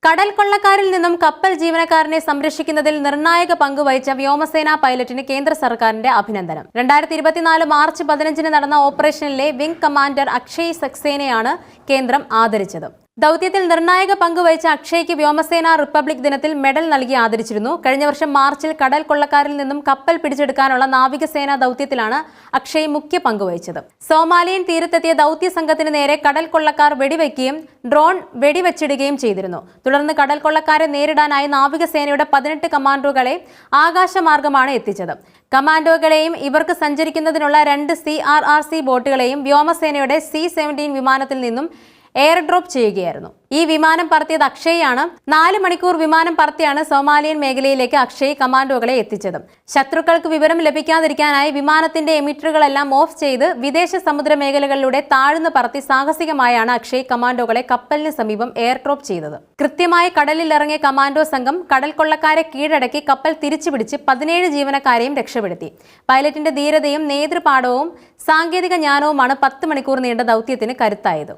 കടൽ കൊള്ളക്കാരിൽ നിന്നും കപ്പൽ ജീവനക്കാരനെ സംരക്ഷിക്കുന്നതിൽ നിർണായക പങ്കുവഹിച്ച വ്യോമസേനാ പൈലറ്റിന് കേന്ദ്ര സർക്കാരിന്റെ അഭിനന്ദനം. 2024 മാർച്ച് 15 നടന്ന ഓപ്പറേഷനിലെ വിംഗ് കമാൻഡർ അക്ഷയ് സക്സേനയാണ് കേന്ദ്രം ആദരിച്ചത്. ദൗത്യത്തിൽ നിർണായക പങ്കുവഹിച്ച അക്ഷയ്ക്ക് വ്യോമസേന റിപ്പബ്ലിക് ദിനത്തിൽ മെഡൽ നൽകി ആദരിച്ചിരുന്നു. കഴിഞ്ഞ വർഷം മാർച്ചിൽ കടൽ കൊള്ളക്കാരിൽ നിന്നും കപ്പൽ പിടിച്ചെടുക്കാനുള്ള നാവികസേനാ ദൗത്യത്തിലാണ് അക്ഷയ് മുഖ്യ പങ്കുവഹിച്ചത്. സോമാലിയൻ തീരത്തെത്തിയ ദൗത്യ സംഘത്തിന് നേരെ കടൽ കൊള്ളക്കാർ വെടിവെക്കുകയും ഡ്രോൺ വെടിവെച്ചിടുകയും ചെയ്തിരുന്നു. തുടർന്ന് കടൽ കൊള്ളക്കാരെ നേരിടാനായി നാവികസേനയുടെ 18 കമാൻഡോകളെ ആകാശമാർഗമാണ് എത്തിച്ചത്. കമാൻഡോകളെയും ഇവർക്ക് സഞ്ചരിക്കുന്നതിനുള്ള 2 CRRC ബോട്ടുകളെയും വ്യോമസേനയുടെ C-17 വിമാനത്തിൽ നിന്നും എയർ ഡ്രോപ്പ് ചെയ്യുകയായിരുന്നു. ഈ വിമാനം പറത്തിയത് അക്ഷയാണ്. 4 മണിക്കൂർ വിമാനം പറത്തിയാണ് സോമാലിയൻ മേഖലയിലേക്ക് അക്ഷയ് കമാൻഡോകളെ എത്തിച്ചത്. ശത്രുക്കൾക്ക് വിവരം ലഭിക്കാതിരിക്കാനായി വിമാനത്തിന്റെ എമിറ്ററുകളെല്ലാം ഓഫ് ചെയ്ത് വിദേശ സമുദ്ര മേഖലകളിലൂടെ താഴ്ന്നു പറത്തി സാഹസികമായാണ് അക്ഷയ് കമാൻഡോകളെ കപ്പലിന് സമീപം എയർ ഡ്രോപ്പ് ചെയ്തത്. കൃത്യമായി കടലിൽ ഇറങ്ങിയ കമാൻഡോ സംഘം കടൽ കൊള്ളക്കാരെ കീഴടക്കി കപ്പൽ തിരിച്ചുപിടിച്ച് 17 ജീവനക്കാരെയും രക്ഷപ്പെടുത്തി. പൈലറ്റിന്റെ ധീരതയും നേതൃപാഠവും സാങ്കേതിക ജ്ഞാനവുമാണ് 10 മണിക്കൂർ നീണ്ട ദൗത്യത്തിന് കരുത്തായത്.